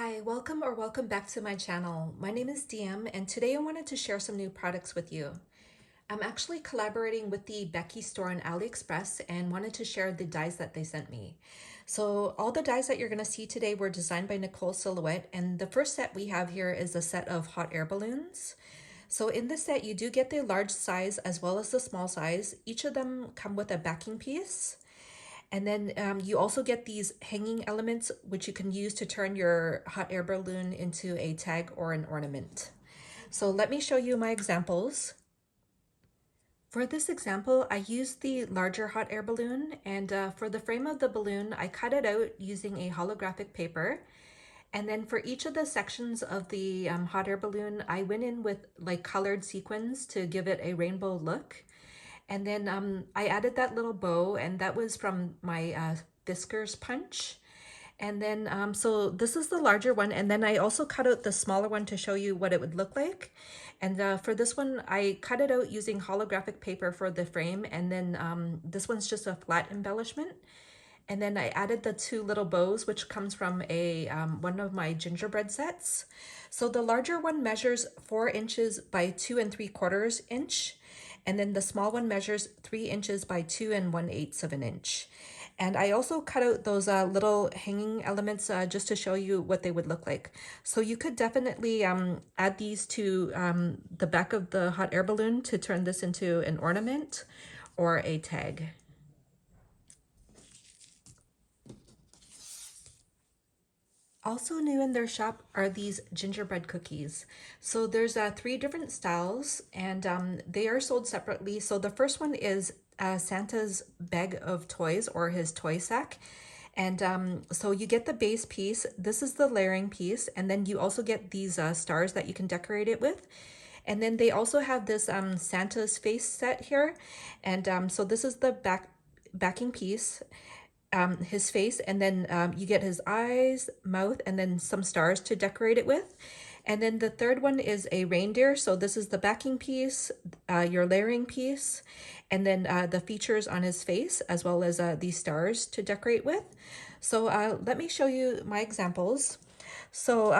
Hi, welcome back to my channel. My name is DM and today I wanted to share some new products with you. I'm actually collaborating with the Beki Store on Aliexpress and wanted to share the dies that they sent me. So all the dies that you're going to see today were designed by Nicole Silhouette, and the first set we have here is a set of hot air balloons. So in this set you do get the large size as well as the small size. Each of them come with a backing piece. And then you also get these hanging elements, which you can use to turn your hot air balloon into a tag or an ornament. So let me show you my examples. For this example, I used the larger hot air balloon, and for the frame of the balloon, I cut it out using a holographic paper. And then for each of the sections of the hot air balloon, I went in with like colored sequins to give it a rainbow look. And then I added that little bow, and that was from my Fiskars punch. And then, so this is the larger one. And then I also cut out the smaller one to show you what it would look like. And for this one, I cut it out using holographic paper for the frame. And then this one's just a flat embellishment. And then I added the two little bows, which comes from a one of my gingerbread sets. So the larger one measures 4 inches by 2 3/4 inch. And then the small one measures 3 inches by 2 1/8 of an inch. And I also cut out those little hanging elements just to show you what they would look like. So you could definitely add these to the back of the hot air balloon to turn this into an ornament or a tag. Also new in their shop are these gingerbread cookies. So there's 3 different styles, and they are sold separately. So the first one is Santa's bag of toys, or his toy sack. And so you get the base piece. This is the layering piece. And then you also get these stars that you can decorate it with. And then they also have this Santa's face set here. And so this is the backing piece. His face, and then you get his eyes, mouth, and then some stars to decorate it with. And then the third one is a reindeer. So this is the backing piece, your layering piece, and then the features on his face, as well as these stars to decorate with. So let me show you my examples. So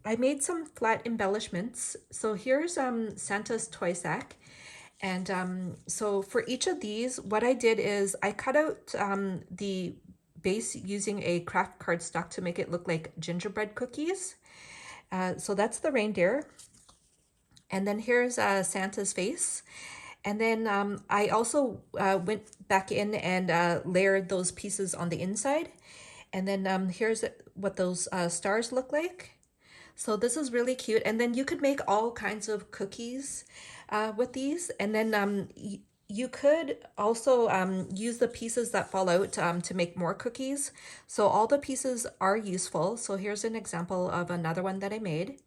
I made some flat embellishments. So here's Santa's toy sack. And so for each of these, what I did is I cut out the base using a craft cardstock to make it look like gingerbread cookies. So that's the reindeer. And then here's Santa's face. And then I also went back in and layered those pieces on the inside. And then here's what those stars look like. So this is really cute. And then you could make all kinds of cookies with these. And then you could also use the pieces that fall out to make more cookies. So all the pieces are useful. So here's an example of another one that I made.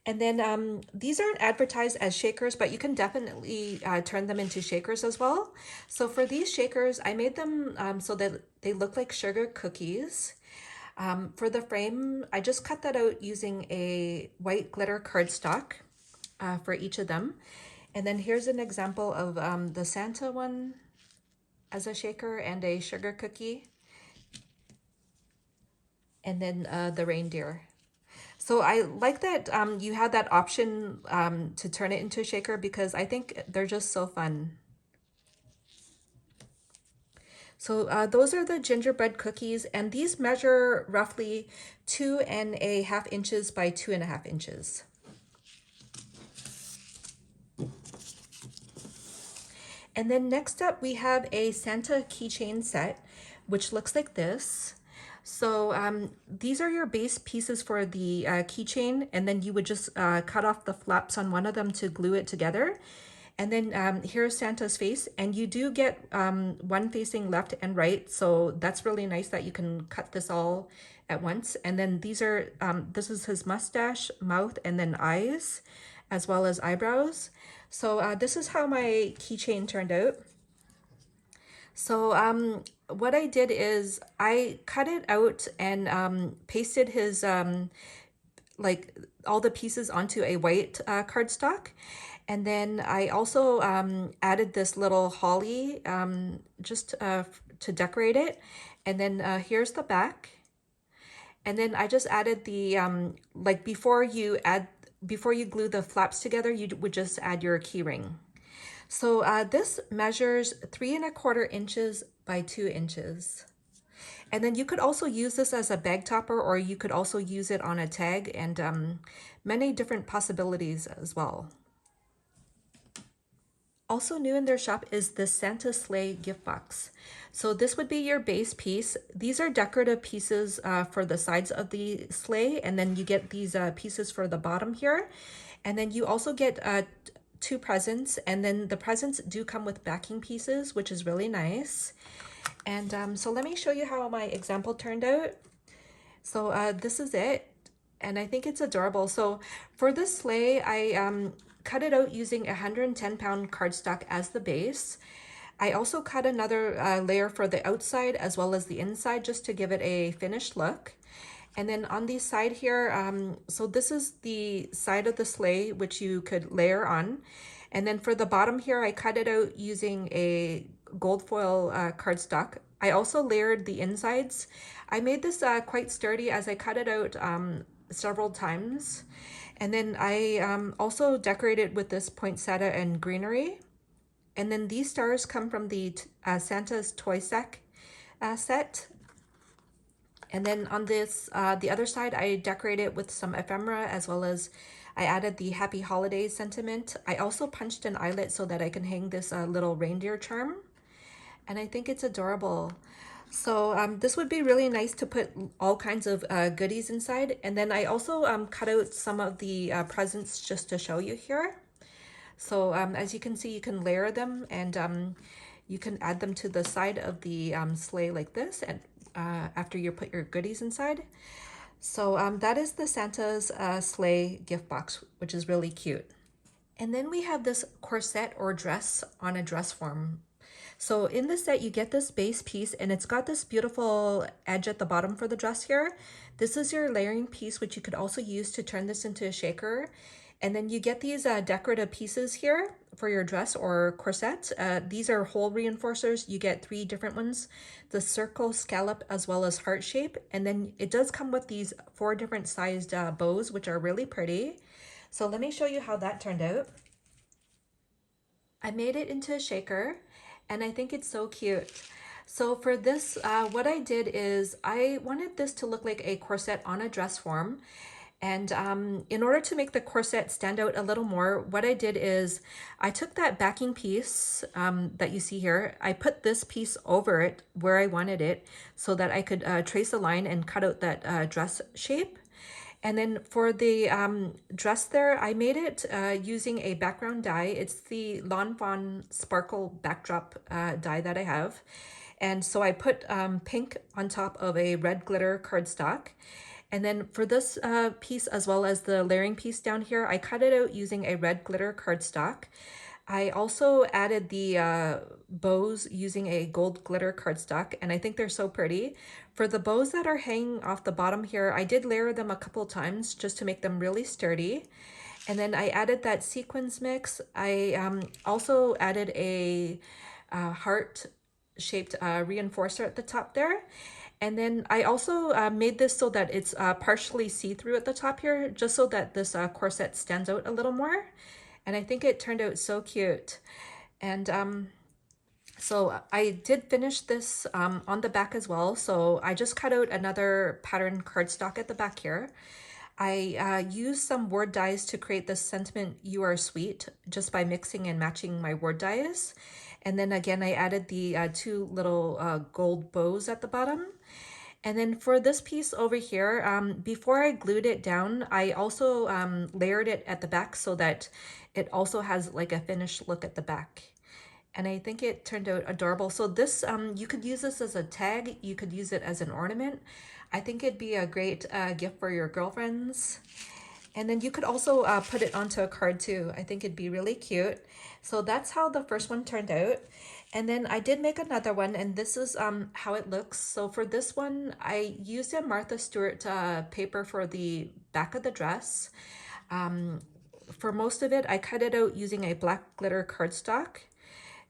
And then these aren't advertised as shakers, but you can definitely turn them into shakers as well. So for these shakers, I made them so that they look like sugar cookies. For the frame, I just cut that out using a white glitter cardstock for each of them. And then here's an example of the Santa one as a shaker and a sugar cookie. And then the reindeer. So I like that you had that option to turn it into a shaker, because I think they're just so fun. So those are the gingerbread cookies, and these measure roughly 2.5 inches by 2.5 inches. And then next up we have a Santa keychain set, which looks like this. So these are your base pieces for the keychain, and then you would just cut off the flaps on one of them to glue it together. And then here's Santa's face, and you do get one facing left and right, so that's really nice that you can cut this all at once. And then these are, this is his mustache, mouth, and then eyes, as well as eyebrows. So this is how my keychain turned out. So what I did is I cut it out and pasted his like all the pieces onto a white cardstock. And then I also added this little holly just to decorate it. And then here's the back. And then I just added the, like before you glue the flaps together, you would just add your key ring. So this measures 3¼ inches by 2 inches. And then you could also use this as a bag topper, or you could also use it on a tag, and many different possibilities as well. Also new in their shop is the Santa Sleigh gift box. So this would be your base piece. These are decorative pieces for the sides of the sleigh, and then you get these pieces for the bottom here. And then you also get 2 presents, and then the presents do come with backing pieces, which is really nice. And so let me show you how my example turned out. So this is it, and I think it's adorable. So for this sleigh, I cut it out using 110-pound cardstock as the base. I also cut another layer for the outside as well as the inside, just to give it a finished look. And then on the side here, so this is the side of the sleigh, which you could layer on. And then for the bottom here, I cut it out using a gold foil cardstock. I also layered the insides. I made this quite sturdy as I cut it out several times. And then I also decorated with this poinsettia and greenery. And then these stars come from the Santa's toy set. And then on this, the other side, I decorated with some ephemera, as well as I added the Happy Holidays sentiment. I also punched an eyelet so that I can hang this little reindeer charm. And I think it's adorable. So this would be really nice to put all kinds of goodies inside. And then I also cut out some of the presents just to show you here. So as you can see, you can layer them, and you can add them to the side of the sleigh like this, and after you put your goodies inside. So that is the Santa's sleigh gift box, which is really cute. And then we have this corset or dress on a dress form. So in the set, you get this base piece, and it's got this beautiful edge at the bottom for the dress here. This is your layering piece, which you could also use to turn this into a shaker. And then you get these decorative pieces here for your dress or corset. These are hole reinforcers. You get 3 different ones, the circle, scallop, as well as heart shape. And then it does come with these 4 different sized bows, which are really pretty. So let me show you how that turned out. I made it into a shaker, and I think it's so cute. So for this, what I did is I wanted this to look like a corset on a dress form. And in order to make the corset stand out a little more, what I did is I took that backing piece that you see here, I put this piece over it where I wanted it so that I could trace a line and cut out that dress shape. And then for the dress there, I made it using a background die. It's the Lawn Fawn Sparkle Backdrop die that I have. And so I put pink on top of a red glitter cardstock. And then for this piece, as well as the layering piece down here, I cut it out using a red glitter cardstock. I also added the bows using a gold glitter cardstock, and I think they're so pretty. For the bows that are hanging off the bottom here, I did layer them a couple times just to make them really sturdy. And then I added that sequins mix. I also added a heart-shaped reinforcer at the top there. And then I also made this so that it's partially see-through at the top here, just so that this corset stands out a little more. And I think it turned out so cute. And so I did finish this on the back as well. So I just cut out another pattern cardstock at the back here. I used some word dies to create this sentiment, "You are sweet," just by mixing and matching my word dies. And then again, I added the 2 little gold bows at the bottom. And then for this piece over here, before I glued it down, I also layered it at the back so that it also has like a finished look at the back. And I think it turned out adorable. So this, you could use this as a tag. You could use it as an ornament. I think it'd be a great gift for your girlfriends. And then you could also put it onto a card too. I think it'd be really cute. So that's how the first one turned out. And then I did make another one, and this is how it looks. So for this one, I used a Martha Stewart paper for the back of the dress. For most of it, I cut it out using a black glitter cardstock,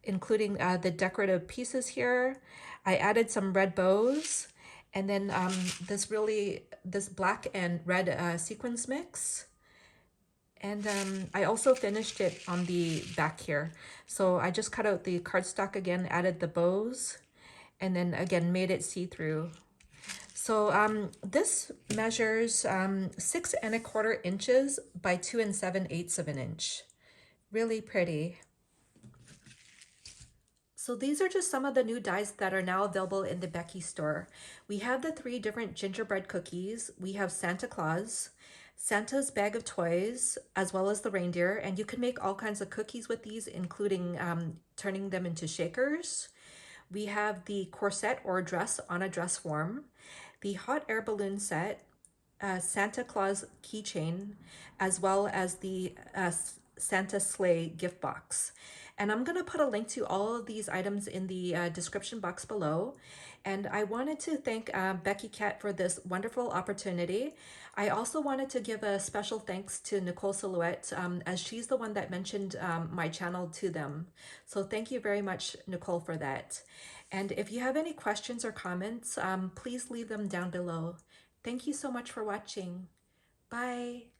including the decorative pieces here. I added some red bows. And then this black and red sequins mix. And I also finished it on the back here. So I just cut out the cardstock again, added the bows, and then again made it see-through. So this measures 6¼ inches by 2 7/8 of an inch. Really pretty. So these are just some of the new dies that are now available in the Beki store. We have the 3 different gingerbread cookies. We have Santa Claus, Santa's bag of toys, as well as the reindeer. And you can make all kinds of cookies with these, including turning them into shakers. We have the corset or dress on a dress form, the hot air balloon set, Santa Claus keychain, as well as the Santa Sleigh gift box. And I'm going to put a link to all of these items in the description box below. And I wanted to thank Beki Cat for this wonderful opportunity. I also wanted to give a special thanks to Nicole Silhouette, as she's the one that mentioned my channel to them. So thank you very much, Nicole, for that. And if you have any questions or comments, please leave them down below. Thank you so much for watching. Bye.